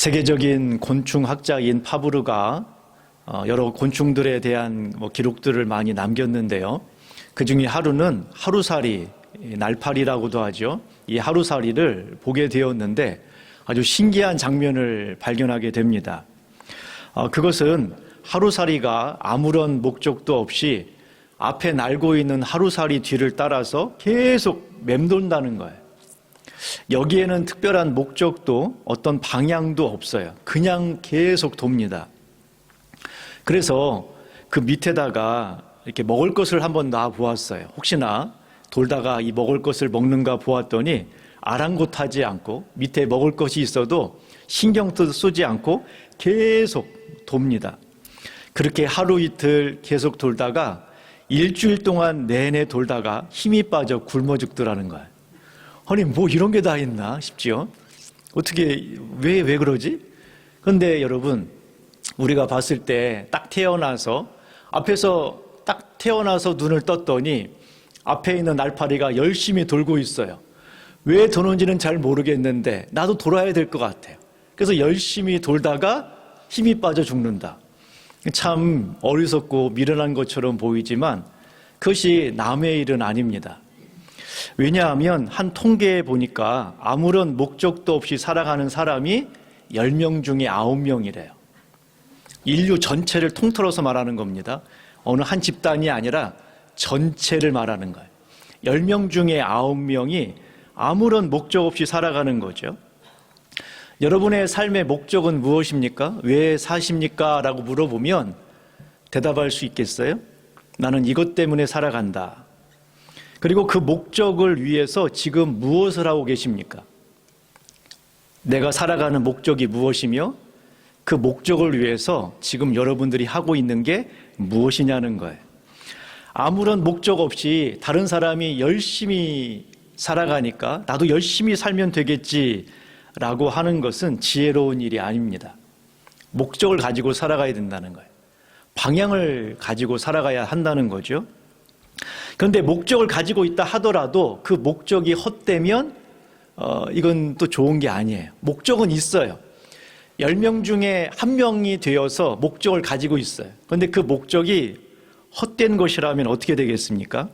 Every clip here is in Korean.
세계적인 곤충학자인 파브르가 여러 곤충들에 대한 기록들을 많이 남겼는데요. 그 중에 하루는 하루살이, 날파리라고도 하죠. 이 하루살이를 보게 되었는데 아주 신기한 장면을 발견하게 됩니다. 그것은 하루살이가 아무런 목적도 없이 앞에 날고 있는 하루살이 뒤를 따라서 계속 맴돈다는 거예요. 여기에는 특별한 목적도 어떤 방향도 없어요. 그냥 계속 돕니다. 그래서 그 밑에다가 이렇게 먹을 것을 한번 놔 보았어요. 혹시나 돌다가 이 먹을 것을 먹는가 보았더니 아랑곳하지 않고 밑에 먹을 것이 있어도 신경도 쓰지 않고 계속 돕니다. 그렇게 하루 이틀 계속 돌다가 일주일 동안 내내 돌다가 힘이 빠져 굶어 죽더라는 거예요. 아니 뭐 이런 게 다 있나 싶지요. 어떻게 왜 그러지? 그런데 여러분, 우리가 봤을 때 딱 태어나서 앞에서 딱 태어나서 눈을 떴더니 앞에 있는 날파리가 열심히 돌고 있어요. 왜 도는지는 잘 모르겠는데 나도 돌아야 될 것 같아요. 그래서 열심히 돌다가 힘이 빠져 죽는다. 참 어리석고 미련한 것처럼 보이지만 그것이 남의 일은 아닙니다. 왜냐하면 한 통계에 보니까 아무런 목적도 없이 살아가는 사람이 10명 중에 9명이래요. 인류 전체를 통틀어서 말하는 겁니다. 어느 한 집단이 아니라 전체를 말하는 거예요. 10명 중에 9명이 아무런 목적 없이 살아가는 거죠. 여러분의 삶의 목적은 무엇입니까? 왜 사십니까? 라고 물어보면 대답할 수 있겠어요? 나는 이것 때문에 살아간다. 그리고 그 목적을 위해서 지금 무엇을 하고 계십니까? 내가 살아가는 목적이 무엇이며 그 목적을 위해서 지금 여러분들이 하고 있는 게 무엇이냐는 거예요. 아무런 목적 없이 다른 사람이 열심히 살아가니까 나도 열심히 살면 되겠지라고 하는 것은 지혜로운 일이 아닙니다. 목적을 가지고 살아가야 된다는 거예요. 방향을 가지고 살아가야 한다는 거죠. 그런데 목적을 가지고 있다 하더라도 그 목적이 헛되면 이건 또 좋은 게 아니에요. 목적은 있어요. 10명 중에 1명이 되어서 목적을 가지고 있어요. 그런데 그 목적이 헛된 것이라면 어떻게 되겠습니까?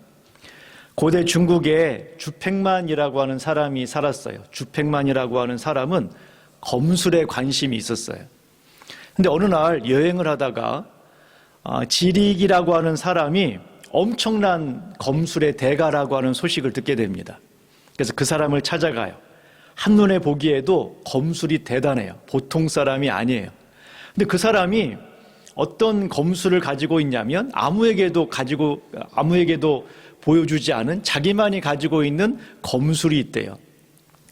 고대 중국에 주팽만이라고 하는 사람이 살았어요. 주팽만이라고 하는 사람은 검술에 관심이 있었어요. 그런데 어느 날 여행을 하다가 지릭이라고 하는 사람이 엄청난 검술의 대가라고 하는 소식을 듣게 됩니다. 그래서 그 사람을 찾아가요. 한눈에 보기에도 검술이 대단해요. 보통 사람이 아니에요. 근데 그 사람이 어떤 검술을 가지고 있냐면 아무에게도 보여주지 않은 자기만이 가지고 있는 검술이 있대요.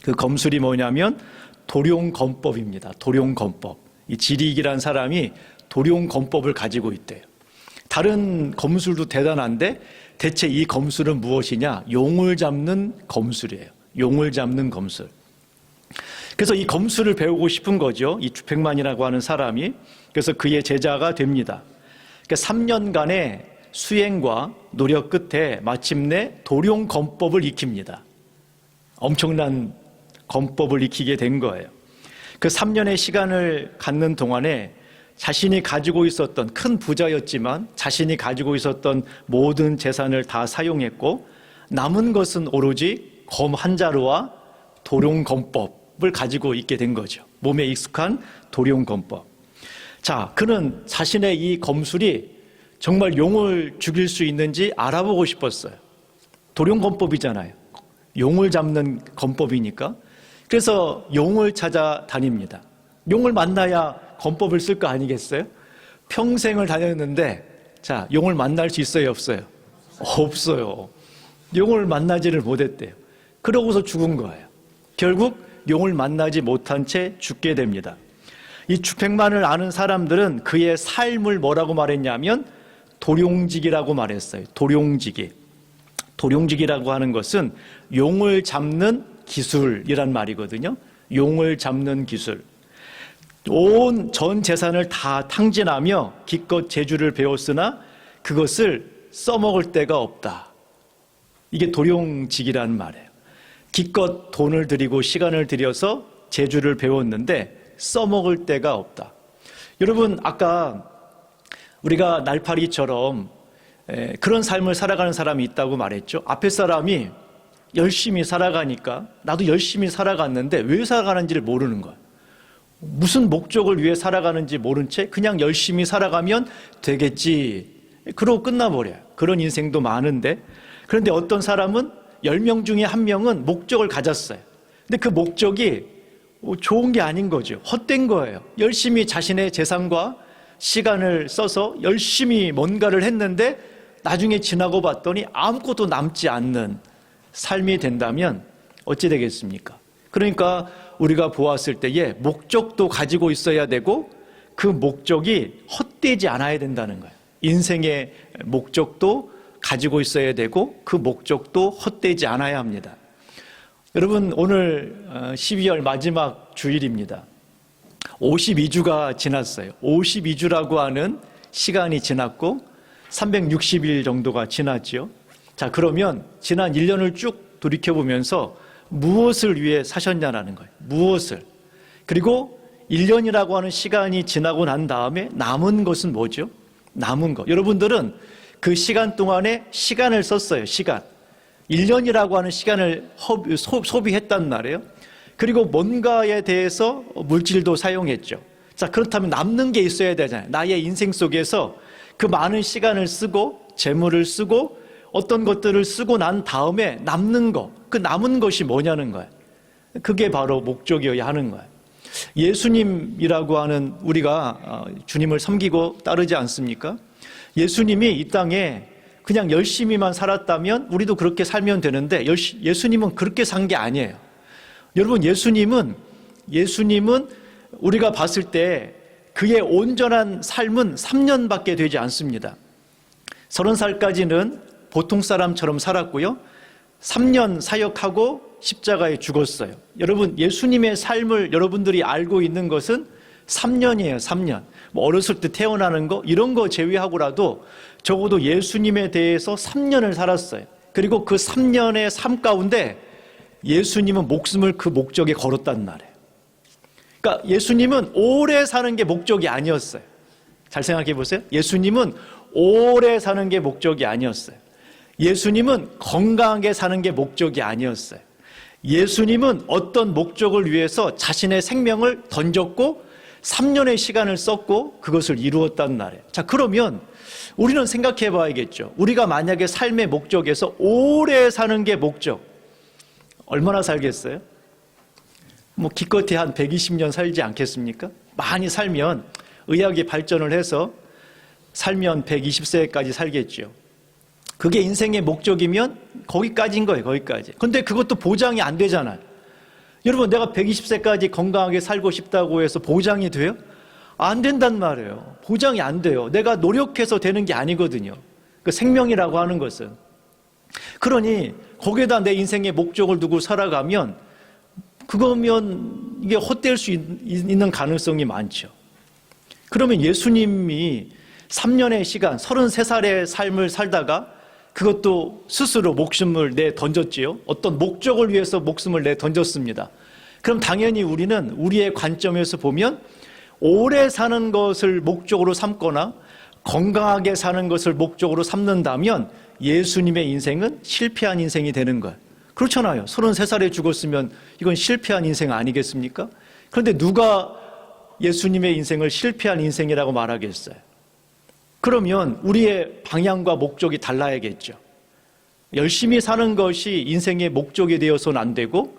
그 검술이 뭐냐면 도룡검법입니다. 도룡검법. 이 지릭이라는 사람이 도룡검법을 가지고 있대요. 다른 검술도 대단한데 대체 이 검술은 무엇이냐? 용을 잡는 검술이에요. 용을 잡는 검술. 그래서 이 검술을 배우고 싶은 거죠. 이 주팽만이라고 하는 사람이. 그래서 그의 제자가 됩니다. 그러니까 3년간의 수행과 노력 끝에 마침내 도룡검법을 익힙니다. 엄청난 검법을 익히게 된 거예요. 그 3년의 시간을 갖는 동안에 자신이 가지고 있었던, 큰 부자였지만 자신이 가지고 있었던 모든 재산을 다 사용했고 남은 것은 오로지 검 한 자루와 도룡검법을 가지고 있게 된 거죠. 몸에 익숙한 도룡검법. 자, 그는 자신의 이 검술이 정말 용을 죽일 수 있는지 알아보고 싶었어요. 도룡검법이잖아요. 용을 잡는 검법이니까. 그래서 용을 찾아다닙니다. 용을 만나야 검법을 쓸 거 아니겠어요? 평생을 다녔는데 자, 용을 만날 수 있어요, 없어요? 없어요. 용을 만나지를 못했대요. 그러고서 죽은 거예요. 결국 용을 만나지 못한 채 죽게 됩니다. 이 주팽만을 아는 사람들은 그의 삶을 뭐라고 말했냐면 도룡직이라고 말했어요. 도룡직이. 도룡직이라고 하는 것은 용을 잡는 기술이란 말이거든요. 용을 잡는 기술. 온 전 재산을 다 탕진하며 기껏 재주를 배웠으나 그것을 써먹을 데가 없다. 이게 도룡직이라는 말이에요. 기껏 돈을 들이고 시간을 들여서 재주를 배웠는데 써먹을 데가 없다. 여러분, 아까 우리가 날파리처럼 그런 삶을 살아가는 사람이 있다고 말했죠. 앞에 사람이 열심히 살아가니까 나도 열심히 살아갔는데 왜 살아가는지를 모르는 거야. 무슨 목적을 위해 살아가는지 모른 채 그냥 열심히 살아가면 되겠지, 그러고 끝나버려요. 그런 인생도 많은데, 그런데 어떤 사람은 10명 중에 1명은 목적을 가졌어요. 근데 그 목적이 좋은 게 아닌 거죠. 헛된 거예요. 열심히 자신의 재산과 시간을 써서 열심히 뭔가를 했는데 나중에 지나고 봤더니 아무것도 남지 않는 삶이 된다면 어찌 되겠습니까? 그러니까 우리가 보았을 때에 목적도 가지고 있어야 되고 그 목적이 헛되지 않아야 된다는 거예요. 인생의 목적도 가지고 있어야 되고 그 목적도 헛되지 않아야 합니다. 여러분, 오늘 12월 마지막 주일입니다. 52주가 지났어요. 52주라고 하는 시간이 지났고 360일 정도가 지났죠. 자, 그러면 지난 1년을 쭉 돌이켜보면서 무엇을 위해 사셨냐라는 거예요. 무엇을. 그리고 1년이라고 하는 시간이 지나고 난 다음에 남은 것은 뭐죠? 남은 것. 여러분들은 그 시간 동안에 시간을 썼어요. 시간. 1년이라고 하는 시간을 소비했단 말이에요. 그리고 뭔가에 대해서 물질도 사용했죠. 자, 그렇다면 남는 게 있어야 되잖아요. 나의 인생 속에서 그 많은 시간을 쓰고 재물을 쓰고 어떤 것들을 쓰고 난 다음에 남는 것, 그 남은 것이 뭐냐는 거예요. 그게 바로 목적이어야 하는 거예요. 예수님이라고 하는 우리가 주님을 섬기고 따르지 않습니까? 예수님이 이 땅에 그냥 열심히만 살았다면 우리도 그렇게 살면 되는데 예수님은 그렇게 산 게 아니에요. 여러분, 예수님은 우리가 봤을 때 그의 온전한 삶은 3년밖에 되지 않습니다. 30살까지는 보통 사람처럼 살았고요. 3년 사역하고 십자가에 죽었어요. 여러분, 예수님의 삶을 여러분들이 알고 있는 것은 3년이에요. 3년. 어렸을 때 태어나는 거 이런 거 제외하고라도 적어도 예수님에 대해서 3년을 살았어요. 그리고 그 3년의 삶 가운데 예수님은 목숨을 그 목적에 걸었단 말이에요. 그러니까 예수님은 오래 사는 게 목적이 아니었어요. 잘 생각해 보세요. 예수님은 오래 사는 게 목적이 아니었어요. 예수님은 건강하게 사는 게 목적이 아니었어요. 예수님은 어떤 목적을 위해서 자신의 생명을 던졌고 3년의 시간을 썼고 그것을 이루었단 말이에요. 자, 그러면 우리는 생각해 봐야겠죠. 우리가 만약에 삶의 목적에서 오래 사는 게 목적, 얼마나 살겠어요? 기껏해 한 120년 살지 않겠습니까? 많이 살면 의학이 발전을 해서 살면 120세까지 살겠죠. 그게 인생의 목적이면 거기까지인 거예요. 거기까지. 근데 그것도 보장이 안 되잖아요. 여러분, 내가 120세까지 건강하게 살고 싶다고 해서 보장이 돼요? 안 된단 말이에요. 보장이 안 돼요. 내가 노력해서 되는 게 아니거든요. 그 생명이라고 하는 것은. 그러니 거기에다 내 인생의 목적을 두고 살아가면 그거면 이게 헛될 수 있는 가능성이 많죠. 그러면 예수님이 3년의 시간, 33살의 삶을 살다가 그것도 스스로 목숨을 내 던졌지요. 어떤 목적을 위해서 목숨을 내 던졌습니다. 그럼 당연히 우리는 우리의 관점에서 보면 오래 사는 것을 목적으로 삼거나 건강하게 사는 것을 목적으로 삼는다면 예수님의 인생은 실패한 인생이 되는 거예요. 그렇잖아요. 33살에 죽었으면 이건 실패한 인생 아니겠습니까? 그런데 누가 예수님의 인생을 실패한 인생이라고 말하겠어요? 그러면 우리의 방향과 목적이 달라야겠죠. 열심히 사는 것이 인생의 목적이 되어서는 안 되고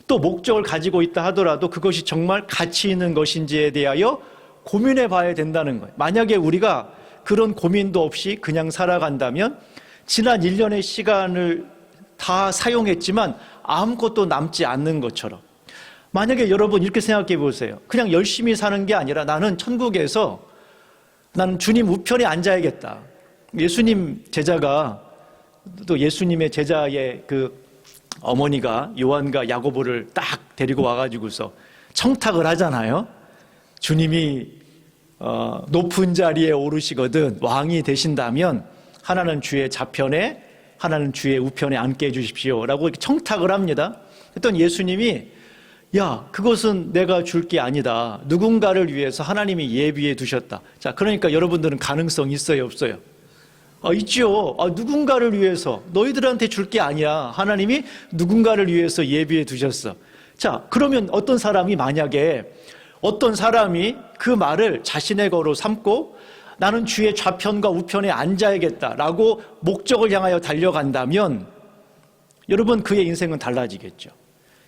또 목적을 가지고 있다 하더라도 그것이 정말 가치 있는 것인지에 대하여 고민해 봐야 된다는 거예요. 만약에 우리가 그런 고민도 없이 그냥 살아간다면 지난 1년의 시간을 다 사용했지만 아무것도 남지 않는 것처럼, 만약에 여러분 이렇게 생각해 보세요. 그냥 열심히 사는 게 아니라 나는 천국에서 나는 주님 우편에 앉아야겠다. 예수님 제자가 또 예수님의 제자의 그 어머니가 요한과 야고보를 딱 데리고 와가지고서 청탁을 하잖아요. 주님이 높은 자리에 오르시거든 왕이 되신다면 하나는 주의 좌편에 하나는 주의 우편에 앉게 해주십시오 라고 청탁을 합니다. 그랬더니 예수님이 야, 그것은 내가 줄 게 아니다. 누군가를 위해서 하나님이 예비해 두셨다. 자, 그러니까 여러분들은 가능성 있어요, 없어요? 있죠. 누군가를 위해서, 너희들한테 줄 게 아니야. 하나님이 누군가를 위해서 예비해 두셨어. 자, 그러면 어떤 사람이 만약에 어떤 사람이 그 말을 자신의 거로 삼고 나는 주의 좌편과 우편에 앉아야겠다라고 목적을 향하여 달려간다면 여러분 그의 인생은 달라지겠죠.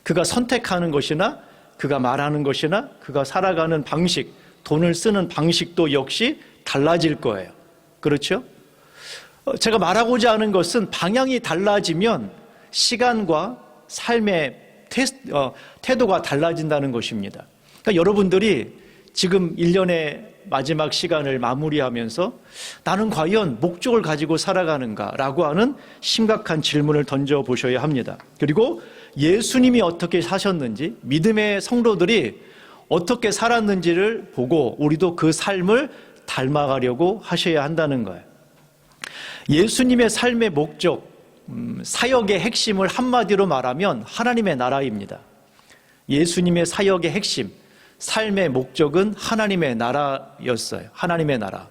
그가 선택하는 것이나 그가 말하는 것이나 그가 살아가는 방식, 돈을 쓰는 방식도 역시 달라질 거예요. 그렇죠? 제가 말하고자 하는 것은 방향이 달라지면 시간과 삶의 태도가 달라진다는 것입니다. 그러니까 여러분들이 지금 1년의 마지막 시간을 마무리하면서 나는 과연 목적을 가지고 살아가는가라고 하는 심각한 질문을 던져보셔야 합니다. 그리고 예수님이 어떻게 사셨는지, 믿음의 성도들이 어떻게 살았는지를 보고 우리도 그 삶을 닮아가려고 하셔야 한다는 거예요. 예수님의 삶의 목적, 사역의 핵심을 한마디로 말하면 하나님의 나라입니다. 예수님의 사역의 핵심, 삶의 목적은 하나님의 나라였어요. 하나님의 나라.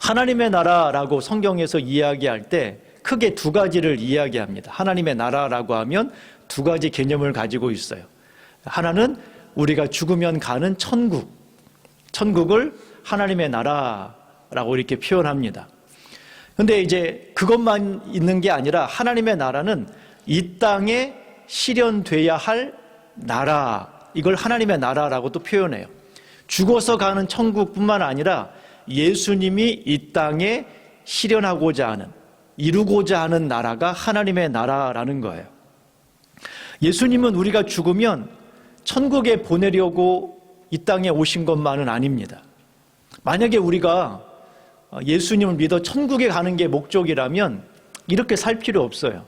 하나님의 나라라고 성경에서 이야기할 때 크게 두 가지를 이야기합니다. 하나님의 나라라고 하면 두 가지 개념을 가지고 있어요. 하나는 우리가 죽으면 가는 천국. 천국을 하나님의 나라라고 이렇게 표현합니다. 근데 이제 그것만 있는 게 아니라 하나님의 나라는 이 땅에 실현돼야 할 나라, 이걸 하나님의 나라라고 또 표현해요. 죽어서 가는 천국뿐만 아니라 예수님이 이 땅에 실현하고자 하는, 이루고자 하는 나라가 하나님의 나라라는 거예요. 예수님은 우리가 죽으면 천국에 보내려고 이 땅에 오신 것만은 아닙니다. 만약에 우리가 예수님을 믿어 천국에 가는 게 목적이라면 이렇게 살 필요 없어요.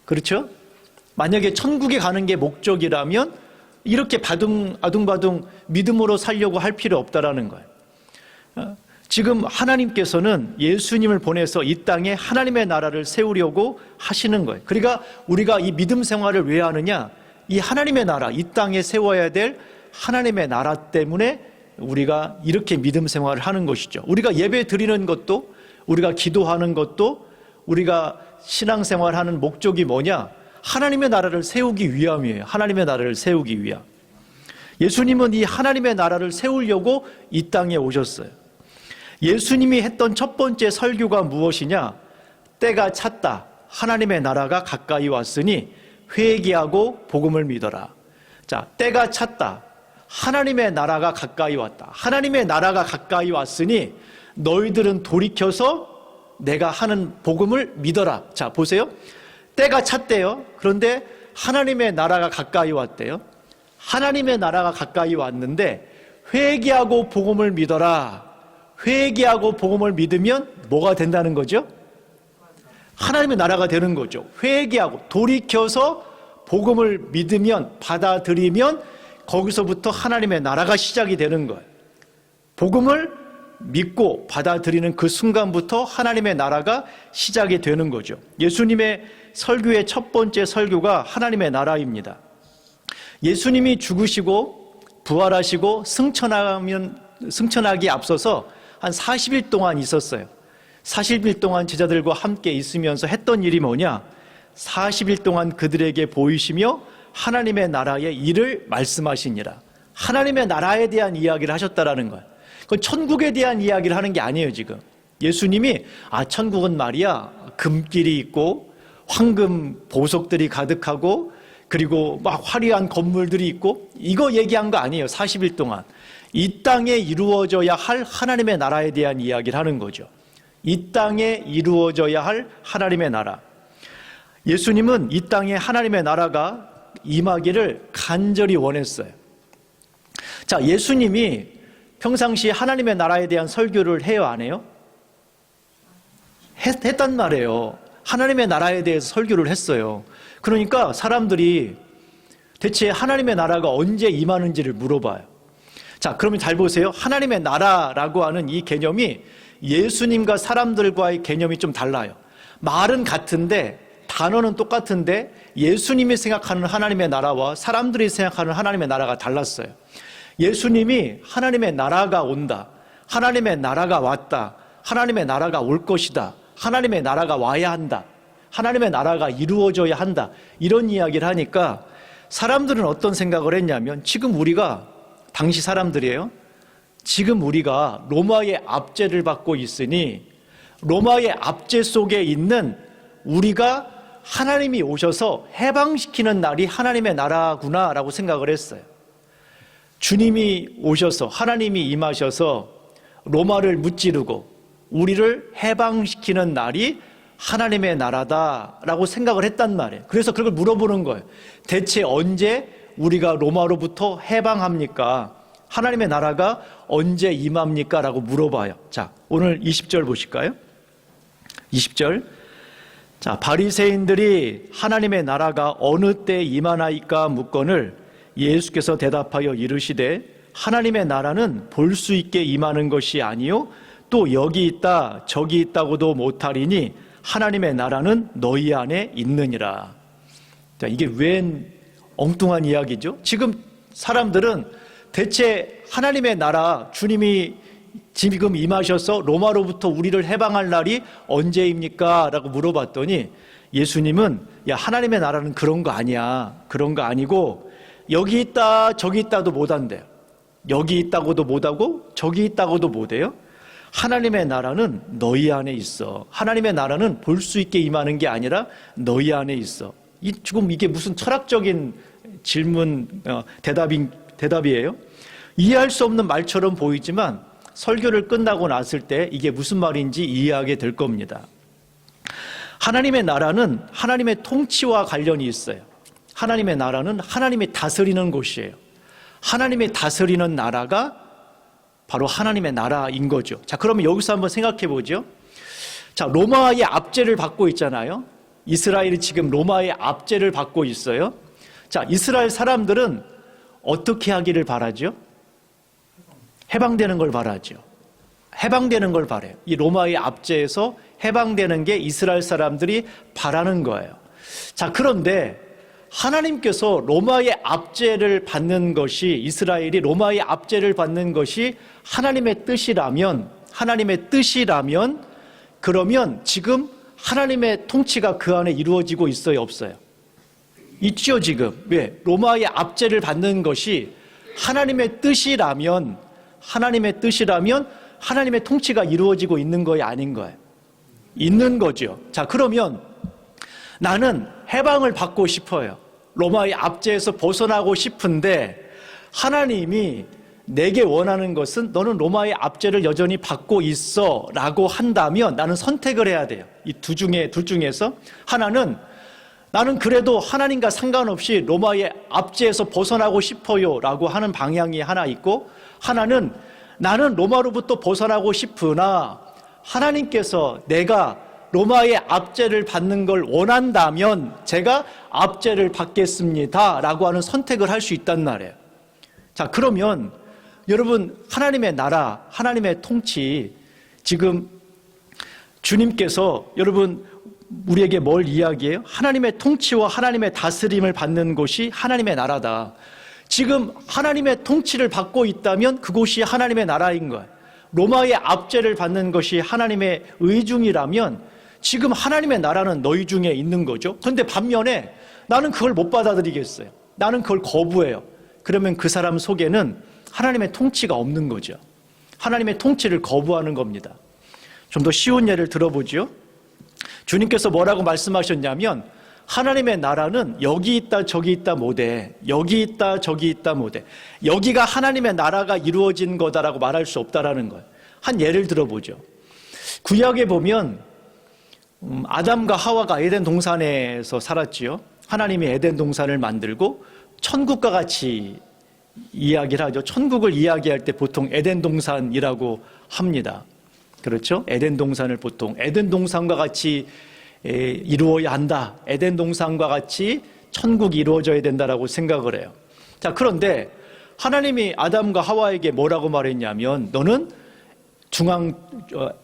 그렇죠? 만약에 천국에 가는 게 목적이라면 이렇게 아둥바둥 믿음으로 살려고 할 필요 없다라는 거예요. 지금 하나님께서는 예수님을 보내서 이 땅에 하나님의 나라를 세우려고 하시는 거예요. 그러니까 우리가 이 믿음 생활을 왜 하느냐? 이 하나님의 나라, 이 땅에 세워야 될 하나님의 나라 때문에 우리가 이렇게 믿음 생활을 하는 것이죠. 우리가 예배 드리는 것도, 우리가 기도하는 것도, 우리가 신앙생활하는 목적이 뭐냐? 하나님의 나라를 세우기 위함이에요. 하나님의 나라를 세우기 위함. 예수님은 이 하나님의 나라를 세우려고 이 땅에 오셨어요. 예수님이 했던 첫 번째 설교가 무엇이냐? 때가 찼다. 하나님의 나라가 가까이 왔으니 회개하고 복음을 믿어라. 자, 때가 찼다. 하나님의 나라가 가까이 왔다. 하나님의 나라가 가까이 왔으니 너희들은 돌이켜서 내가 하는 복음을 믿어라. 자, 보세요. 때가 찼대요. 그런데 하나님의 나라가 가까이 왔대요. 하나님의 나라가 가까이 왔는데 회개하고 복음을 믿어라. 회개하고 복음을 믿으면 뭐가 된다는 거죠? 하나님의 나라가 되는 거죠. 회개하고 돌이켜서 복음을 믿으면, 받아들이면 거기서부터 하나님의 나라가 시작이 되는 거예요. 복음을 믿고 받아들이는 그 순간부터 하나님의 나라가 시작이 되는 거죠. 예수님의 설교의 첫 번째 설교가 하나님의 나라입니다. 예수님이 죽으시고 부활하시고 승천하기 앞서서 한 40일 동안 있었어요. 40일 동안 제자들과 함께 있으면서 했던 일이 뭐냐? 40일 동안 그들에게 보이시며 하나님의 나라의 일을 말씀하시니라. 하나님의 나라에 대한 이야기를 하셨다라는 거예요. 그건 천국에 대한 이야기를 하는 게 아니에요, 지금. 예수님이 천국은 말이야 금길이 있고 황금 보석들이 가득하고 그리고 막 화려한 건물들이 있고 이거 얘기한 거 아니에요. 40일 동안. 이 땅에 이루어져야 할 하나님의 나라에 대한 이야기를 하는 거죠. 이 땅에 이루어져야 할 하나님의 나라. 예수님은 이 땅에 하나님의 나라가 임하기를 간절히 원했어요. 자, 예수님이 평상시에 하나님의 나라에 대한 설교를 해요, 안 해요? 했단 말이에요. 하나님의 나라에 대해서 설교를 했어요. 그러니까 사람들이 대체 하나님의 나라가 언제 임하는지를 물어봐요. 자, 그러면 잘 보세요. 하나님의 나라라고 하는 이 개념이 예수님과 사람들과의 개념이 좀 달라요. 말은 같은데 단어는 똑같은데 예수님이 생각하는 하나님의 나라와 사람들이 생각하는 하나님의 나라가 달랐어요. 예수님이 하나님의 나라가 온다, 하나님의 나라가 왔다, 하나님의 나라가 올 것이다, 하나님의 나라가 와야 한다, 하나님의 나라가 이루어져야 한다, 이런 이야기를 하니까 사람들은 어떤 생각을 했냐면, 지금 우리가, 당시 사람들이에요, 지금 우리가 로마의 압제를 받고 있으니 로마의 압제 속에 있는 우리가 하나님이 오셔서 해방시키는 날이 하나님의 나라구나 라고 생각을 했어요. 주님이 오셔서, 하나님이 임하셔서 로마를 무찌르고 우리를 해방시키는 날이 하나님의 나라다라고 생각을 했단 말이에요. 그래서 그걸 물어보는 거예요. 대체 언제 우리가 로마로부터 해방합니까? 하나님의 나라가 언제 임합니까? 라고 물어봐요. 자, 오늘 20절 보실까요? 20절. 자, 바리새인들이 하나님의 나라가 어느 때 임하나이까 묻거늘 예수께서 대답하여 이르시되 하나님의 나라는 볼 수 있게 임하는 것이 아니요 또 여기 있다 저기 있다고도 못하리니 하나님의 나라는 너희 안에 있느니라. 자, 이게 웬 엉뚱한 이야기죠? 지금 사람들은 대체 하나님의 나라, 주님이 지금 임하셔서 로마로부터 우리를 해방할 날이 언제입니까? 라고 물어봤더니 예수님은, 야, 하나님의 나라는 그런 거 아니야. 그런 거 아니고 여기 있다 저기 있다도 못한대요. 여기 있다고도 못하고 저기 있다고도 못해요. 하나님의 나라는 너희 안에 있어. 하나님의 나라는 볼 수 있게 임하는 게 아니라 너희 안에 있어. 지금 이게 무슨 철학적인 질문, 대답이에요? 이해할 수 없는 말처럼 보이지만 설교를 끝나고 났을 때 이게 무슨 말인지 이해하게 될 겁니다. 하나님의 나라는 하나님의 통치와 관련이 있어요. 하나님의 나라는 하나님이 다스리는 곳이에요. 하나님이 다스리는 나라가 바로 하나님의 나라인 거죠. 자, 그러면 여기서 한번 생각해 보죠. 자, 로마의 압제를 받고 있잖아요. 이스라엘이 지금 로마의 압제를 받고 있어요. 자, 이스라엘 사람들은 어떻게 하기를 바라죠? 해방되는 걸 바라죠. 해방되는 걸 바라요. 이 로마의 압제에서 해방되는 게 이스라엘 사람들이 바라는 거예요. 자, 그런데 하나님께서 로마의 압제를 받는 것이, 이스라엘이 로마의 압제를 받는 것이 하나님의 뜻이라면 그러면 지금 하나님의 통치가 그 안에 이루어지고 있어요, 없어요? 있죠, 지금. 왜? 로마의 압제를 받는 것이 하나님의 뜻이라면 하나님의 통치가 이루어지고 있는 거예요, 아닌 거예요? 있는 거죠. 자, 그러면 나는 해방을 받고 싶어요. 로마의 압제에서 벗어나고 싶은데 하나님이 내게 원하는 것은 너는 로마의 압제를 여전히 받고 있어 라고 한다면 나는 선택을 해야 돼요. 이 둘 중에서 하나는 나는 그래도 하나님과 상관없이 로마의 압제에서 벗어나고 싶어요 라고 하는 방향이 하나 있고, 하나는 나는 로마로부터 벗어나고 싶으나 하나님께서 내가 로마의 압제를 받는 걸 원한다면 제가 압제를 받겠습니다 라고 하는 선택을 할 수 있단 말이에요. 자, 그러면 여러분, 하나님의 나라, 하나님의 통치, 지금 주님께서 여러분 우리에게 뭘 이야기해요? 하나님의 통치와 하나님의 다스림을 받는 곳이 하나님의 나라다. 지금 하나님의 통치를 받고 있다면 그곳이 하나님의 나라인 거예요. 로마의 압제를 받는 것이 하나님의 의중이라면 지금 하나님의 나라는 너희 중에 있는 거죠. 그런데 반면에 나는 그걸 못 받아들이겠어요. 나는 그걸 거부해요. 그러면 그 사람 속에는 하나님의 통치가 없는 거죠. 하나님의 통치를 거부하는 겁니다. 좀 더 쉬운 예를 들어보죠. 주님께서 뭐라고 말씀하셨냐면 하나님의 나라는 여기 있다 저기 있다 못해. 여기 있다 저기 있다 못해. 여기가 하나님의 나라가 이루어진 거다라고 말할 수 없다라는 거예요. 한 예를 들어보죠. 구약에 보면 아담과 하와가 에덴 동산에서 살았지요. 하나님이 에덴 동산을 만들고 천국과 같이 이야기를 하죠. 천국을 이야기할 때 보통 에덴 동산이라고 합니다. 그렇죠? 에덴 동산을 보통 에덴 동산과 같이 이루어야 한다. 에덴 동산과 같이 천국이 이루어져야 된다라고 생각을 해요. 자, 그런데 하나님이 아담과 하와에게 뭐라고 말했냐면 너는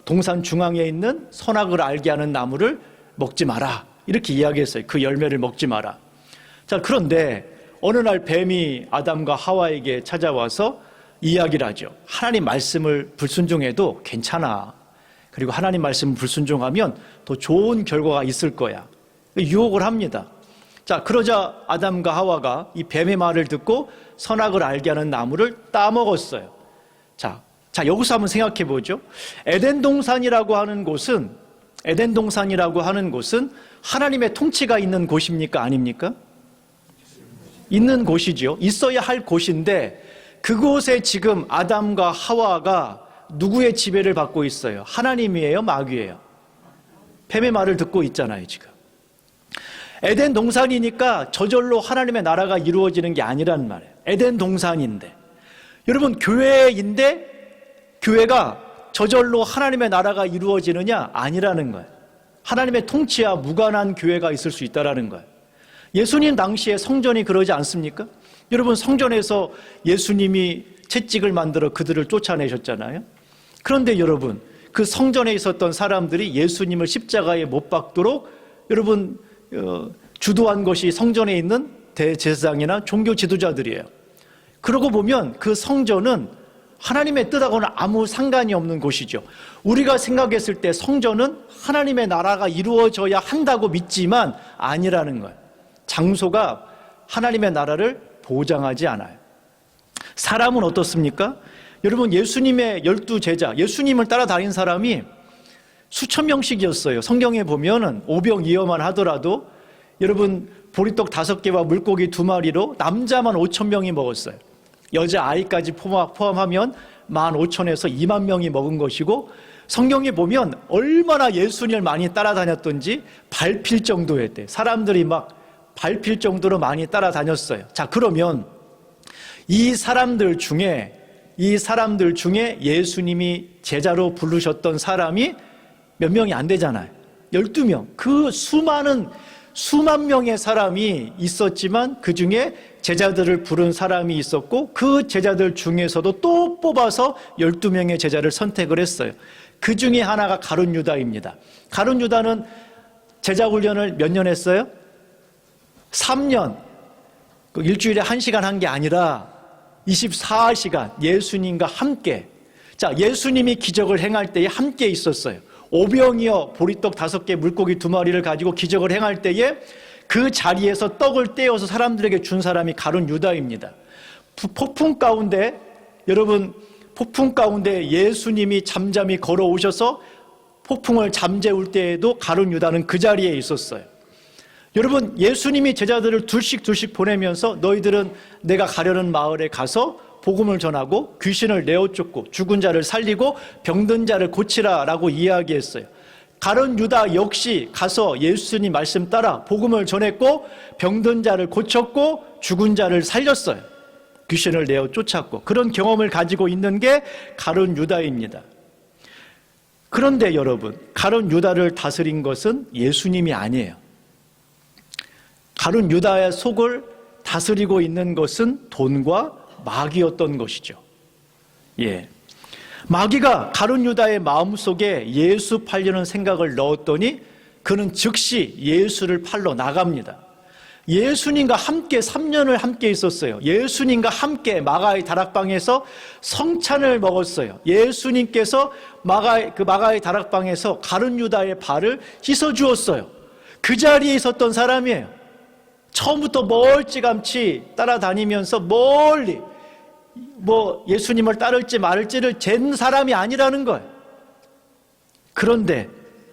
동산 중앙에 있는 선악을 알게 하는 나무를 먹지 마라. 이렇게 이야기했어요. 그 열매를 먹지 마라. 자, 그런데 어느 날 뱀이 아담과 하와에게 찾아와서 이야기를 하죠. 하나님 말씀을 불순종해도 괜찮아. 그리고 하나님 말씀 불순종하면 더 좋은 결과가 있을 거야. 유혹을 합니다. 자, 그러자 아담과 하와가 이 뱀의 말을 듣고 선악을 알게 하는 나무를 따먹었어요. 자, 여기서 한번 생각해 보죠. 에덴 동산이라고 하는 곳은 하나님의 통치가 있는 곳입니까? 아닙니까? 있는 곳이죠. 있어야 할 곳인데 그곳에 지금 아담과 하와가 누구의 지배를 받고 있어요? 하나님이에요? 마귀예요? 뱀의 말을 듣고 있잖아요, 지금. 에덴 동산이니까 저절로 하나님의 나라가 이루어지는 게 아니란 말이에요. 에덴 동산인데. 여러분, 교회인데 교회가 저절로 하나님의 나라가 이루어지느냐? 아니라는 거예요. 하나님의 통치와 무관한 교회가 있을 수 있다는 거예요. 예수님 당시에 성전이 그러지 않습니까? 여러분, 성전에서 예수님이 채찍을 만들어 그들을 쫓아내셨잖아요. 그런데 여러분, 그 성전에 있었던 사람들이 예수님을 십자가에 못 박도록 여러분 주도한 것이 성전에 있는 대제사장이나 종교 지도자들이에요. 그러고 보면 그 성전은 하나님의 뜻하고는 아무 상관이 없는 곳이죠. 우리가 생각했을 때 성전은 하나님의 나라가 이루어져야 한다고 믿지만 아니라는 거예요. 장소가 하나님의 나라를 보장하지 않아요. 사람은 어떻습니까? 여러분, 예수님의 12제자, 예수님을 따라다닌 사람이 수천 명씩이었어요. 성경에 보면은 오병이어만 하더라도 여러분 보리떡 5개와 물고기 2마리로 남자만 5천 명이 먹었어요. 여자아이까지 포함하면 15,000에서 2만 명이 먹은 것이고, 성경에 보면 얼마나 예수님을 많이 따라다녔던지 밟힐 정도였대요. 사람들이 막 밟힐 정도로 많이 따라다녔어요. 자, 그러면 이 사람들 중에 예수님이 제자로 부르셨던 사람이 몇 명이 안 되잖아요. 12명. 그 수만 명의 사람이 있었지만 그 중에 제자들을 부른 사람이 있었고, 그 제자들 중에서도 또 뽑아서 12명의 제자를 선택을 했어요. 그 중에 하나가 가룟 유다입니다. 가룟 유다는 제자 훈련을 몇 년 했어요? 3년. 일주일에 1시간 한 게 아니라 24시간 예수님과 함께. 자, 예수님이 기적을 행할 때에 함께 있었어요. 오병이어 보리떡 5개 물고기 2마리를 가지고 기적을 행할 때에 그 자리에서 떡을 떼어서 사람들에게 준 사람이 가룟 유다입니다. 폭풍 가운데 예수님이 잠잠히 걸어오셔서 폭풍을 잠재울 때에도 가룟 유다는 그 자리에 있었어요. 여러분, 예수님이 제자들을 둘씩 보내면서 너희들은 내가 가려는 마을에 가서 복음을 전하고 귀신을 내어쫓고 죽은 자를 살리고 병든 자를 고치라라고 이야기했어요. 가룟 유다 역시 가서 예수님 말씀 따라 복음을 전했고 병든 자를 고쳤고 죽은 자를 살렸어요. 귀신을 내어쫓았고. 그런 경험을 가지고 있는 게 가룟 유다입니다. 그런데 여러분, 가룟 유다를 다스린 것은 예수님이 아니에요. 가룟 유다의 속을 다스리고 있는 것은 돈과 마귀였던 것이죠. 예. 마귀가 가룟 유다의 마음속에 예수 팔려는 생각을 넣었더니 그는 즉시 예수를 팔러 나갑니다. 예수님과 함께 3년을 함께 있었어요. 예수님과 함께 마가의 다락방에서 성찬을 먹었어요. 예수님께서 마가의 다락방에서 가룟 유다의 발을 씻어 주었어요. 그 자리에 있었던 사람이에요. 처음부터 멀찌감치 따라다니면서 멀리 예수님을 따를지 말을지를 잰 사람이 아니라는 거예요. 그런데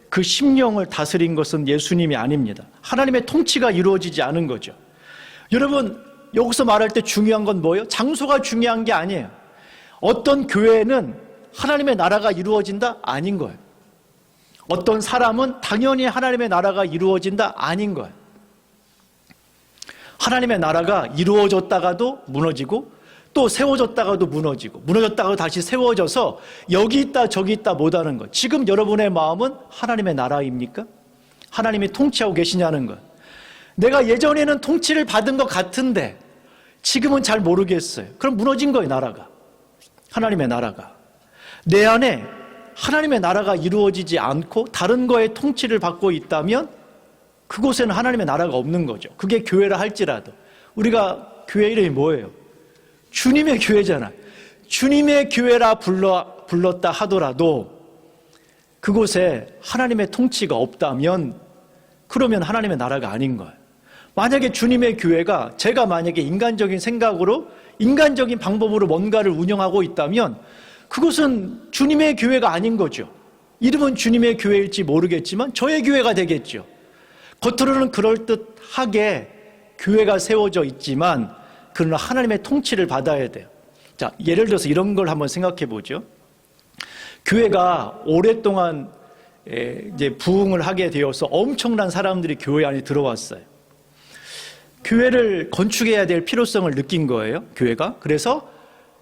그 심령을 다스린 것은 예수님이 아닙니다. 하나님의 통치가 이루어지지 않은 거죠. 여러분, 여기서 말할 때 중요한 건 뭐예요? 장소가 중요한 게 아니에요. 어떤 교회는 하나님의 나라가 이루어진다? 아닌 거예요. 어떤 사람은 당연히 하나님의 나라가 이루어진다? 아닌 거예요. 하나님의 나라가 이루어졌다가도 무너지고 또 세워졌다가도 무너졌다가도 다시 세워져서 여기 있다 저기 있다 못하는 것. 지금 여러분의 마음은 하나님의 나라입니까? 하나님이 통치하고 계시냐는 것. 내가 예전에는 통치를 받은 것 같은데 지금은 잘 모르겠어요. 그럼 무너진 거예요, 나라가. 하나님의 나라가. 내 안에 하나님의 나라가 이루어지지 않고 다른 거에 통치를 받고 있다면 그곳에는 하나님의 나라가 없는 거죠. 그게 교회라 할지라도. 우리가 교회 이름이 뭐예요? 주님의 교회잖아요. 주님의 교회라 불렀다 하더라도 그곳에 하나님의 통치가 없다면 그러면 하나님의 나라가 아닌 거예요. 만약에 주님의 교회가 제가 만약에 인간적인 생각으로 인간적인 방법으로 뭔가를 운영하고 있다면 그것은 주님의 교회가 아닌 거죠. 이름은 주님의 교회일지 모르겠지만 저의 교회가 되겠죠. 겉으로는 그럴듯하게 교회가 세워져 있지만 그러나 하나님의 통치를 받아야 돼요. 자, 예를 들어서 이런 걸 한번 생각해 보죠. 교회가 오랫동안 이제 부흥을 하게 되어서 엄청난 사람들이 교회 안에 들어왔어요. 교회를 건축해야 될 필요성을 느낀 거예요, 교회가. 그래서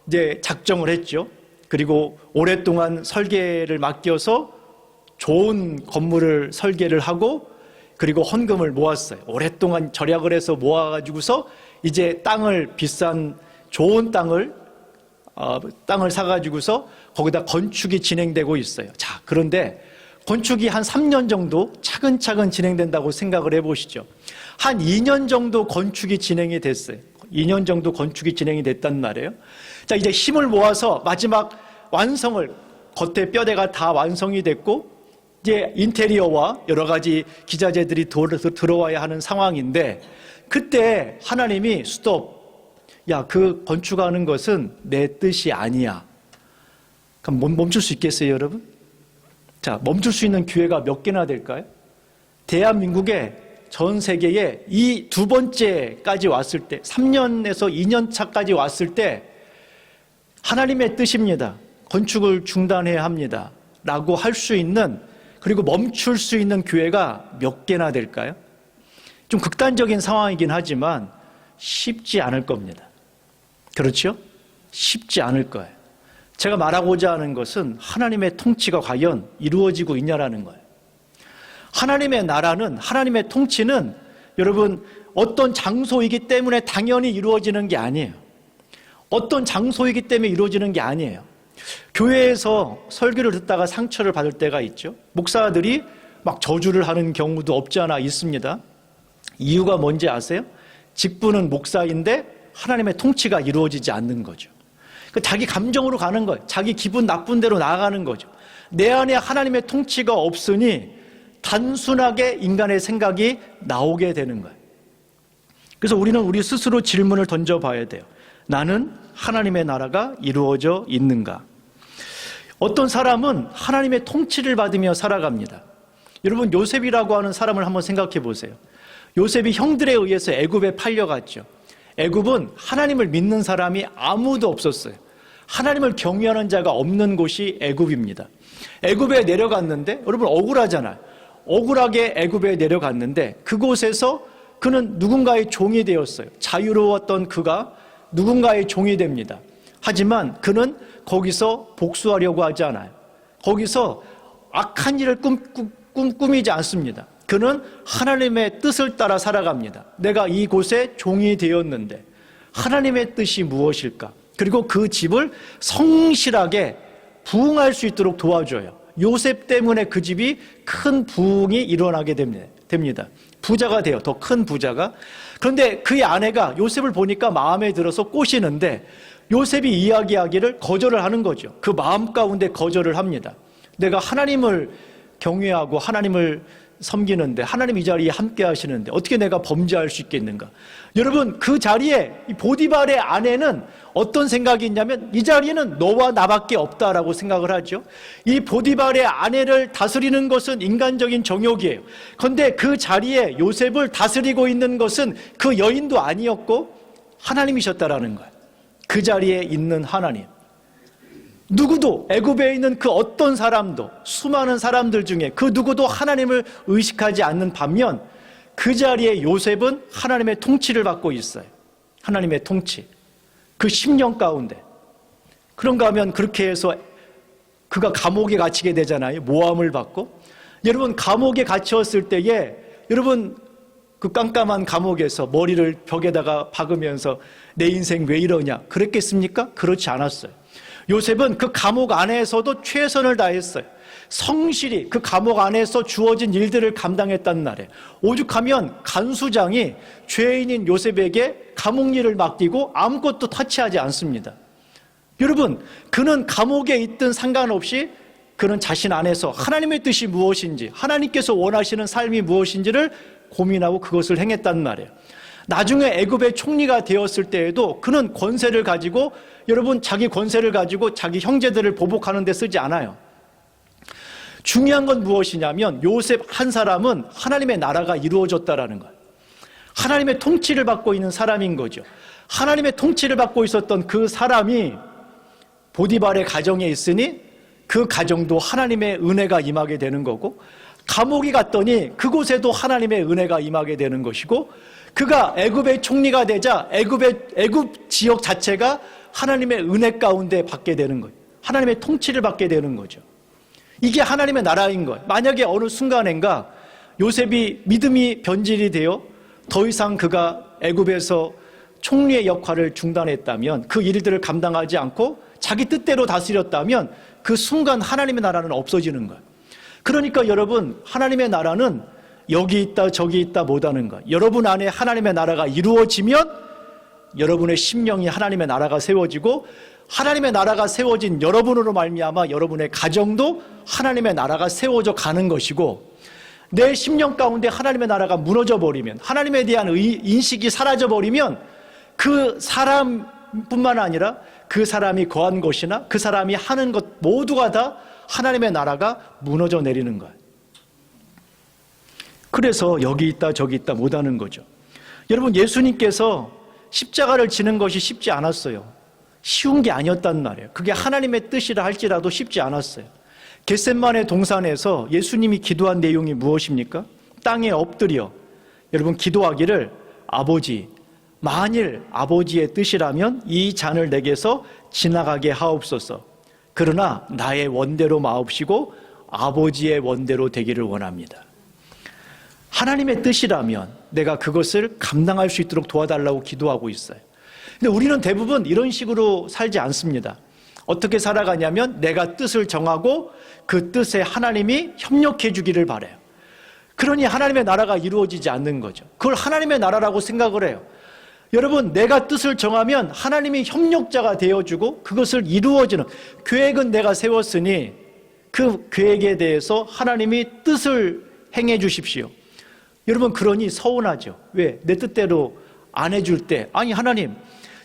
이제 작정을 했죠. 그리고 오랫동안 설계를 맡겨서 좋은 건물을 설계를 하고 그리고 헌금을 모았어요. 오랫동안 절약을 해서 모아가지고서 이제 비싼 좋은 땅을 사가지고서 거기다 건축이 진행되고 있어요. 자, 그런데 건축이 한 3년 정도 차근차근 진행된다고 생각을 해보시죠. 한 2년 정도 건축이 진행이 됐어요. 2년 정도 건축이 진행이 됐단 말이에요. 자, 이제 힘을 모아서 마지막 완성을, 겉에 뼈대가 다 완성이 됐고 이제 인테리어와 여러 가지 기자재들이 들어와야 하는 상황인데 그때 하나님이 스톱. 야, 그 건축하는 것은 내 뜻이 아니야. 그럼 멈출 수 있겠어요, 여러분? 자, 멈출 수 있는 기회가 몇 개나 될까요? 대한민국의 전 세계에 이 두 번째까지 왔을 때, 3년에서 2년 차까지 왔을 때 하나님의 뜻입니다. 건축을 중단해야 합니다. 라고 할 수 있는, 그리고 멈출 수 있는 교회가 몇 개나 될까요? 좀 극단적인 상황이긴 하지만 쉽지 않을 겁니다. 그렇죠? 쉽지 않을 거예요. 제가 말하고자 하는 것은 하나님의 통치가 과연 이루어지고 있냐라는 거예요. 하나님의 나라는, 하나님의 통치는 여러분 어떤 장소이기 때문에 당연히 이루어지는 게 아니에요. 어떤 장소이기 때문에 이루어지는 게 아니에요. 교회에서 설교를 듣다가 상처를 받을 때가 있죠. 목사들이 막 저주를 하는 경우도 없지 않아 있습니다. 이유가 뭔지 아세요? 직분은 목사인데 하나님의 통치가 이루어지지 않는 거죠. 자기 감정으로 가는 거예요. 자기 기분 나쁜 대로 나아가는 거죠. 내 안에 하나님의 통치가 없으니 단순하게 인간의 생각이 나오게 되는 거예요. 그래서 우리는 우리 스스로 질문을 던져봐야 돼요. 나는 하나님의 나라가 이루어져 있는가? 어떤 사람은 하나님의 통치를 받으며 살아갑니다. 여러분, 요셉이라고 하는 사람을 한번 생각해 보세요. 요셉이 형들에 의해서 애굽에 팔려갔죠. 애굽은 하나님을 믿는 사람이 아무도 없었어요. 하나님을 경외하는 자가 없는 곳이 애굽입니다. 애굽에 내려갔는데, 여러분 억울하잖아요. 억울하게 애굽에 내려갔는데 그곳에서 그는 누군가의 종이 되었어요. 자유로웠던 그가 누군가의 종이 됩니다. 하지만 그는 거기서 복수하려고 하지 않아요. 거기서 악한 일을 꾸미지 않습니다. 그는 하나님의 뜻을 따라 살아갑니다. 내가 이곳에 종이 되었는데 하나님의 뜻이 무엇일까? 그리고 그 집을 성실하게 부흥할 수 있도록 도와줘요. 요셉 때문에 그 집이 큰 부흥이 일어나게 됩니다. 부자가 돼요. 더 큰 부자가. 그런데 그의 아내가 요셉을 보니까 마음에 들어서 꼬시는데 요셉이 이야기하기를 거절을 하는 거죠. 그 마음 가운데 거절을 합니다. 내가 하나님을 경외하고 하나님을 섬기는데 하나님 이 자리에 함께 하시는데 어떻게 내가 범죄할 수 있겠는가? 여러분, 그 자리에 보디발의 아내는 어떤 생각이 있냐면 이 자리에는 너와 나밖에 없다라고 생각을 하죠. 이 보디발의 아내를 다스리는 것은 인간적인 정욕이에요. 그런데 그 자리에 요셉을 다스리고 있는 것은 그 여인도 아니었고 하나님이셨다라는 거예요. 그 자리에 있는 하나님. 누구도, 애굽에 있는 그 어떤 사람도, 수많은 사람들 중에 그 누구도 하나님을 의식하지 않는 반면 그 자리에 요셉은 하나님의 통치를 받고 있어요. 하나님의 통치. 그 10년 가운데. 그런가 하면 그렇게 해서 그가 감옥에 갇히게 되잖아요. 모함을 받고. 여러분, 감옥에 갇혔을 때에 여러분 그 깜깜한 감옥에서 머리를 벽에다가 박으면서 내 인생 왜 이러냐 그랬겠습니까? 그렇지 않았어요. 요셉은 그 감옥 안에서도 최선을 다했어요. 성실히 그 감옥 안에서 주어진 일들을 감당했단 말이에요. 오죽하면 간수장이 죄인인 요셉에게 감옥 일을 맡기고 아무것도 터치하지 않습니다. 여러분, 그는 감옥에 있든 상관없이 그는 자신 안에서 하나님의 뜻이 무엇인지, 하나님께서 원하시는 삶이 무엇인지를 고민하고 그것을 행했단 말이에요. 나중에 애굽의 총리가 되었을 때에도 그는 권세를 가지고, 여러분, 자기 권세를 가지고 자기 형제들을 보복하는 데 쓰지 않아요. 중요한 건 무엇이냐면 요셉 한 사람은 하나님의 나라가 이루어졌다라는 거예요. 하나님의 통치를 받고 있는 사람인 거죠. 하나님의 통치를 받고 있었던 그 사람이 보디발의 가정에 있으니 그 가정도 하나님의 은혜가 임하게 되는 거고, 감옥에 갔더니 그곳에도 하나님의 은혜가 임하게 되는 것이고, 그가 애굽의 총리가 되자 애굽 지역 자체가 하나님의 은혜 가운데 받게 되는 거예요. 하나님의 통치를 받게 되는 거죠. 이게 하나님의 나라인 거예요. 만약에 어느 순간인가 요셉이 믿음이 변질이 되어 더 이상 그가 애굽에서 총리의 역할을 중단했다면, 그 일들을 감당하지 않고 자기 뜻대로 다스렸다면 그 순간 하나님의 나라는 없어지는 거예요. 그러니까 여러분, 하나님의 나라는 여기 있다 저기 있다 못하는 거예요. 여러분 안에 하나님의 나라가 이루어지면 여러분의 심령이 하나님의 나라가 세워지고, 하나님의 나라가 세워진 여러분으로 말미암아 여러분의 가정도 하나님의 나라가 세워져 가는 것이고, 내 심령 가운데 하나님의 나라가 무너져 버리면, 하나님에 대한 인식이 사라져 버리면 그 사람뿐만 아니라 그 사람이 거한 곳이나 그 사람이 하는 것 모두가 다 하나님의 나라가 무너져 내리는 거예요. 그래서 여기 있다 저기 있다 못하는 거죠. 여러분, 예수님께서 십자가를 지는 것이 쉽지 않았어요. 쉬운 게 아니었단 말이에요. 그게 하나님의 뜻이라 할지라도 쉽지 않았어요. 겟셋마네 동산에서 예수님이 기도한 내용이 무엇입니까? 땅에 엎드려 여러분 기도하기를, 아버지, 만일 아버지의 뜻이라면 이 잔을 내게서 지나가게 하옵소서. 그러나 나의 원대로 마옵시고 아버지의 원대로 되기를 원합니다. 하나님의 뜻이라면 내가 그것을 감당할 수 있도록 도와달라고 기도하고 있어요. 근데 우리는 대부분 이런 식으로 살지 않습니다. 어떻게 살아가냐면 내가 뜻을 정하고 그 뜻에 하나님이 협력해 주기를 바라요. 그러니 하나님의 나라가 이루어지지 않는 거죠. 그걸 하나님의 나라라고 생각을 해요. 여러분, 내가 뜻을 정하면 하나님이 협력자가 되어주고 그것을 이루어지는, 계획은 내가 세웠으니 그 계획에 대해서 하나님이 뜻을 행해 주십시오. 여러분, 그러니 서운하죠. 왜? 내 뜻대로 안 해줄 때, 아니 하나님,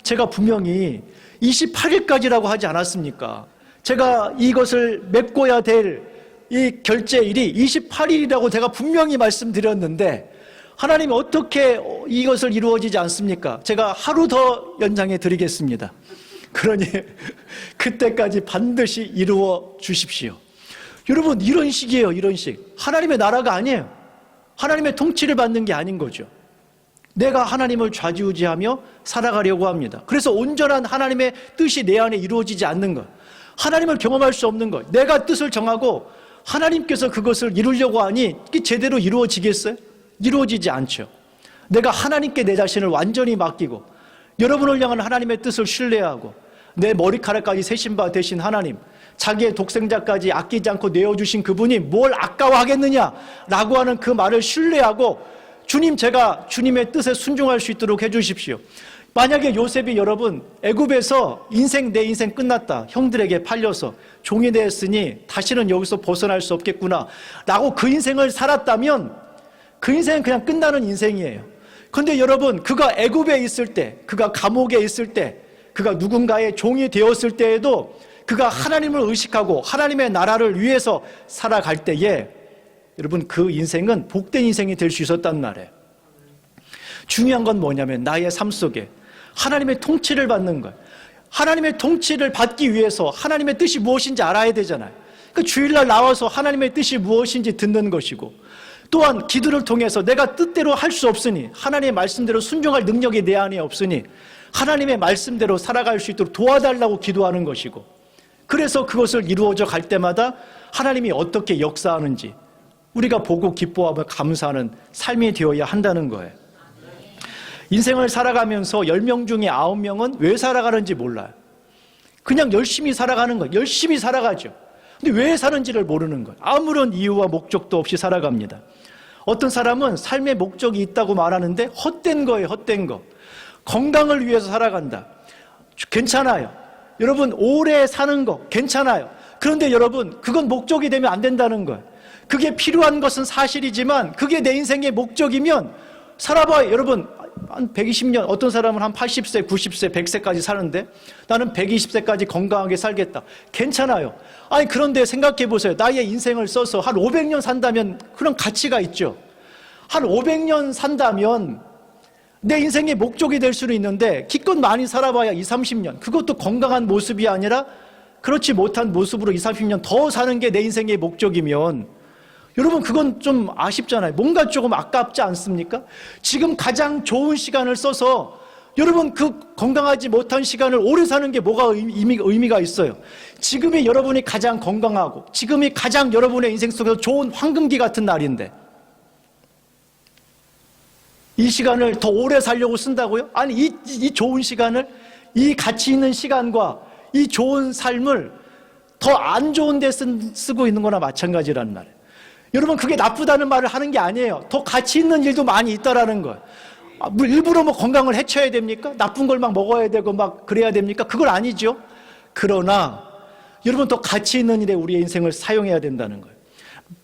제가 분명히 28일까지라고 하지 않았습니까? 제가 이것을 메꿔야 될 이 결제일이 28일이라고 제가 분명히 말씀드렸는데 하나님이 어떻게 이것을 이루어지지 않습니까? 제가 하루 더 연장해 드리겠습니다. 그러니 그때까지 반드시 이루어 주십시오. 여러분, 이런 식이에요. 이런 식. 하나님의 나라가 아니에요. 하나님의 통치를 받는 게 아닌 거죠. 내가 하나님을 좌지우지하며 살아가려고 합니다. 그래서 온전한 하나님의 뜻이 내 안에 이루어지지 않는 것, 하나님을 경험할 수 없는 것, 내가 뜻을 정하고 하나님께서 그것을 이루려고 하니 이게 제대로 이루어지겠어요? 이루어지지 않죠. 내가 하나님께 내 자신을 완전히 맡기고 여러분을 향한 하나님의 뜻을 신뢰하고 내 머리카락까지 세신 바 되신 하나님, 자기의 독생자까지 아끼지 않고 내어주신 그분이 뭘 아까워하겠느냐라고 하는 그 말을 신뢰하고, 주님, 제가 주님의 뜻에 순종할 수 있도록 해주십시오. 만약에 요셉이 여러분 애굽에서 내 인생 끝났다, 형들에게 팔려서 종이 되었으니 다시는 여기서 벗어날 수 없겠구나 라고 그 인생을 살았다면 그 인생은 그냥 끝나는 인생이에요. 그런데 여러분, 그가 애굽에 있을 때, 그가 감옥에 있을 때, 그가 누군가의 종이 되었을 때에도 그가 하나님을 의식하고 하나님의 나라를 위해서 살아갈 때에 여러분, 그 인생은 복된 인생이 될 수 있었단 말이에요. 중요한 건 뭐냐면 나의 삶 속에 하나님의 통치를 받는 거예요. 하나님의 통치를 받기 위해서 하나님의 뜻이 무엇인지 알아야 되잖아요. 그 주일날 나와서 하나님의 뜻이 무엇인지 듣는 것이고, 또한 기도를 통해서 내가 뜻대로 할 수 없으니, 하나님의 말씀대로 순종할 능력이 내 안에 없으니 하나님의 말씀대로 살아갈 수 있도록 도와달라고 기도하는 것이고, 그래서 그것을 이루어져 갈 때마다 하나님이 어떻게 역사하는지 우리가 보고 기뻐하며 감사하는 삶이 되어야 한다는 거예요. 인생을 살아가면서 10명 중에 9명은 왜 살아가는지 몰라요. 그냥 열심히 살아가는 거예요. 열심히 살아가죠. 근데 왜 사는지를 모르는 거예요. 아무런 이유와 목적도 없이 살아갑니다. 어떤 사람은 삶의 목적이 있다고 말하는데 헛된 거예요. 헛된 거. 건강을 위해서 살아간다. 괜찮아요. 여러분 오래 사는 거 괜찮아요. 그런데 여러분 그건 목적이 되면 안 된다는 거예요. 그게 필요한 것은 사실이지만 그게 내 인생의 목적이면 살아봐요. 여러분 한 120년, 어떤 사람은 한 80세, 90세, 100세까지 사는데 나는 120세까지 건강하게 살겠다. 괜찮아요. 아니 그런데 생각해 보세요. 나의 인생을 써서 한 500년 산다면 그런 가치가 있죠. 한 500년 산다면 내 인생의 목적이 될 수는 있는데 기껏 많이 살아봐야 20, 30년. 그것도 건강한 모습이 아니라 그렇지 못한 모습으로 20, 30년 더 사는 게 내 인생의 목적이면 여러분 그건 좀 아쉽잖아요. 뭔가 조금 아깝지 않습니까? 지금 가장 좋은 시간을 써서 여러분 그 건강하지 못한 시간을 오래 사는 게 뭐가 의미가 있어요? 지금이 여러분이 가장 건강하고 지금이 가장 여러분의 인생 속에서 좋은 황금기 같은 날인데 이 시간을 더 오래 살려고 쓴다고요? 아니 이 좋은 시간을, 이 가치 있는 시간과 이 좋은 삶을 더 안 좋은 데 쓰고 있는 거나 마찬가지라는 말이에요. 여러분 그게 나쁘다는 말을 하는 게 아니에요. 더 가치 있는 일도 많이 있다라는 거예요. 일부러 뭐 건강을 해쳐야 됩니까? 나쁜 걸 막 먹어야 되고 막 그래야 됩니까? 그건 아니죠. 그러나 여러분 더 가치 있는 일에 우리의 인생을 사용해야 된다는 거예요.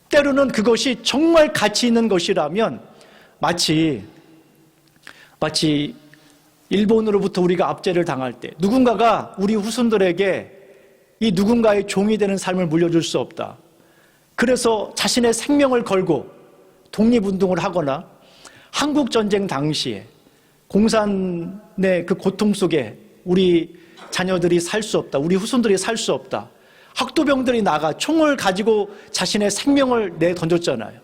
때로는 그것이 정말 가치 있는 것이라면 마치 일본으로부터 우리가 압제를 당할 때 누군가가 우리 후손들에게 이 누군가의 종이 되는 삶을 물려줄 수 없다. 그래서 자신의 생명을 걸고 독립운동을 하거나 한국전쟁 당시에 공산의 그 고통 속에 우리 자녀들이 살 수 없다. 우리 후손들이 살 수 없다. 학도병들이 나가 총을 가지고 자신의 생명을 내던졌잖아요.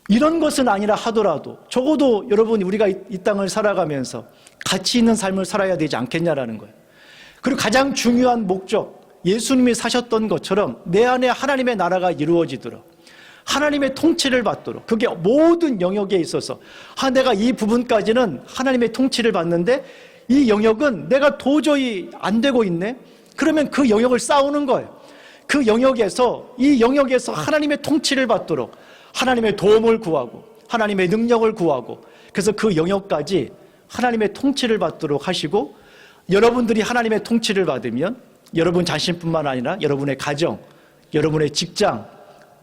이런 것은 아니라 하더라도 적어도 여러분 우리가 이 땅을 살아가면서 가치 있는 삶을 살아야 되지 않겠냐라는 거예요. 그리고 가장 중요한 목적, 예수님이 사셨던 것처럼 내 안에 하나님의 나라가 이루어지도록 하나님의 통치를 받도록, 그게 모든 영역에 있어서 내가 이 부분까지는 하나님의 통치를 받는데 이 영역은 내가 도저히 안 되고 있네. 그러면 그 영역을 싸우는 거예요. 그 영역에서, 이 영역에서 하나님의 통치를 받도록 하나님의 도움을 구하고 하나님의 능력을 구하고, 그래서 그 영역까지 하나님의 통치를 받도록 하시고, 여러분들이 하나님의 통치를 받으면 여러분 자신뿐만 아니라 여러분의 가정, 여러분의 직장,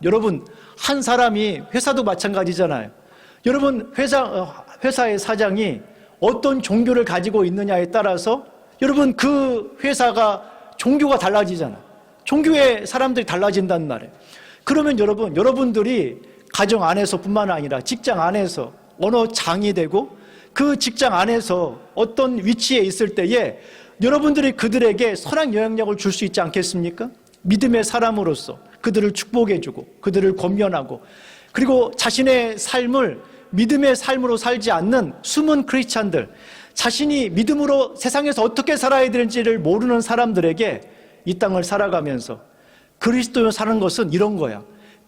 여러분 한 사람이, 회사도 마찬가지잖아요. 여러분 회사의 사장이 어떤 종교를 가지고 있느냐에 따라서 여러분 그 회사가 종교가 달라지잖아요. 종교의 사람들이 달라진단 말이에요. 그러면 여러분들이 가정 안에서뿐만 아니라 직장 안에서 어느 장이 되고 그 직장 안에서 어떤 위치에 있을 때에 여러분들이 그들에게 선한 영향력을 줄 수 있지 않겠습니까? 믿음의 사람으로서 그들을 축복해주고 그들을 권면하고, 그리고 자신의 삶을 믿음의 삶으로 살지 않는 숨은 크리스찬들, 자신이 믿음으로 세상에서 어떻게 살아야 되는지를 모르는 사람들에게 이 땅을 살아가면서 그리스도인으로 사는 것은 이런 거야.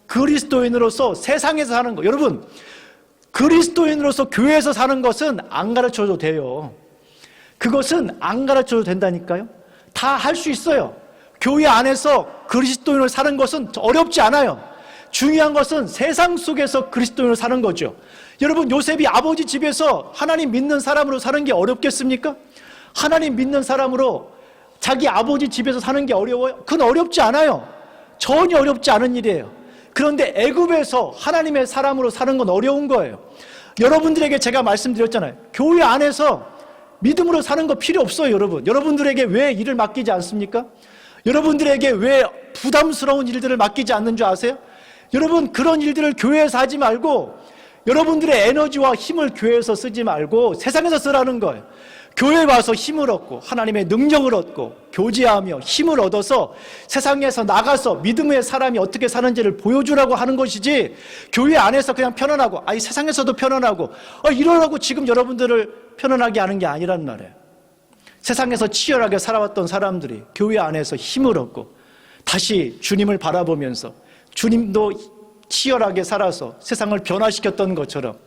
그리스도인으로서 세상에서 사는 거. 여러분, 그리스도인으로서 교회에서 사는 것은 안 가르쳐도 돼요. 그것은 안 가르쳐도 된다니까요. 다 할 수 있어요. 교회 안에서 그리스도인으로 사는 것은 어렵지 않아요. 중요한 것은 세상 속에서 그리스도인으로 사는 거죠. 여러분, 요셉이 아버지 집에서 하나님 믿는 사람으로 사는 게 어렵겠습니까? 하나님 믿는 사람으로 자기 아버지 집에서 사는 게 어려워요? 그건 어렵지 않아요. 전혀 어렵지 않은 일이에요. 그런데 애굽에서 하나님의 사람으로 사는 건 어려운 거예요. 여러분들에게 제가 말씀드렸잖아요. 교회 안에서 믿음으로 사는 거 필요 없어요, 여러분. 여러분들에게 왜 일을 맡기지 않습니까? 여러분들에게 왜 부담스러운 일들을 맡기지 않는 줄 아세요? 여러분, 그런 일들을 교회에서 하지 말고 여러분들의 에너지와 힘을 교회에서 쓰지 말고 세상에서 쓰라는 거예요. 교회에 와서 힘을 얻고 하나님의 능력을 얻고 교제하며 힘을 얻어서 세상에서 나가서 믿음의 사람이 어떻게 사는지를 보여주라고 하는 것이지, 교회 안에서 그냥 편안하고, 세상에서도 편안하고 이러라고 지금 여러분들을 편안하게 하는 게 아니란 말이에요. 세상에서 치열하게 살아왔던 사람들이 교회 안에서 힘을 얻고 다시 주님을 바라보면서 주님도 치열하게 살아서 세상을 변화시켰던 것처럼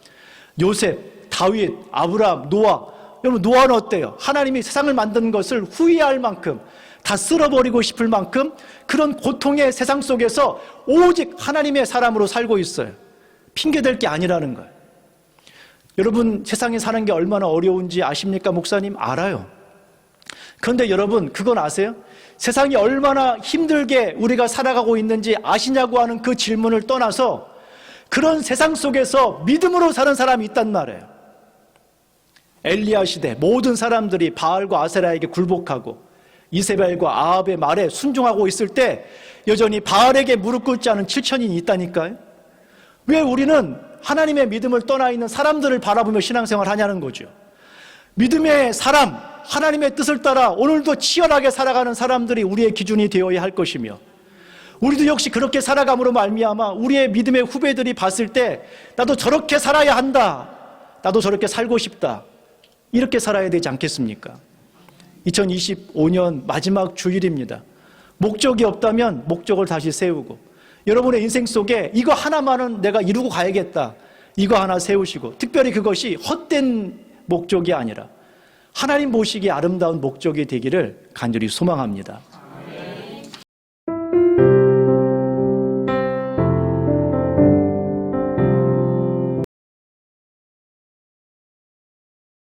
요셉, 다윗, 아브라함, 노아, 여러분 노아는 어때요? 하나님이 세상을 만든 것을 후회할 만큼 다 쓸어버리고 싶을 만큼 그런 고통의 세상 속에서 오직 하나님의 사람으로 살고 있어요. 핑계댈 게 아니라는 거예요. 여러분, 세상에 사는 게 얼마나 어려운지 아십니까, 목사님? 알아요. 그런데 여러분, 그건 아세요? 세상이 얼마나 힘들게 우리가 살아가고 있는지 아시냐고 하는 그 질문을 떠나서 그런 세상 속에서 믿음으로 사는 사람이 있단 말이에요. 엘리야 시대 모든 사람들이 바알과 아세라에게 굴복하고 이세벨과 아합의 말에 순종하고 있을 때 여전히 바알에게 무릎 꿇지 않은 7천인이 있다니까요. 왜 우리는 하나님의 믿음을 떠나 있는 사람들을 바라보며 신앙생활을 하냐는 거죠. 믿음의 사람, 하나님의 뜻을 따라 오늘도 치열하게 살아가는 사람들이 우리의 기준이 되어야 할 것이며, 우리도 역시 그렇게 살아감으로 말미암아 우리의 믿음의 후배들이 봤을 때 나도 저렇게 살아야 한다, 나도 저렇게 살고 싶다, 이렇게 살아야 되지 않겠습니까? 2025년 마지막 주일입니다. 목적이 없다면 목적을 다시 세우고, 여러분의 인생 속에 이거 하나만은 내가 이루고 가야겠다, 이거 하나 세우시고, 특별히 그것이 헛된 목적이 아니라 하나님 보시기에 아름다운 목적이 되기를 간절히 소망합니다.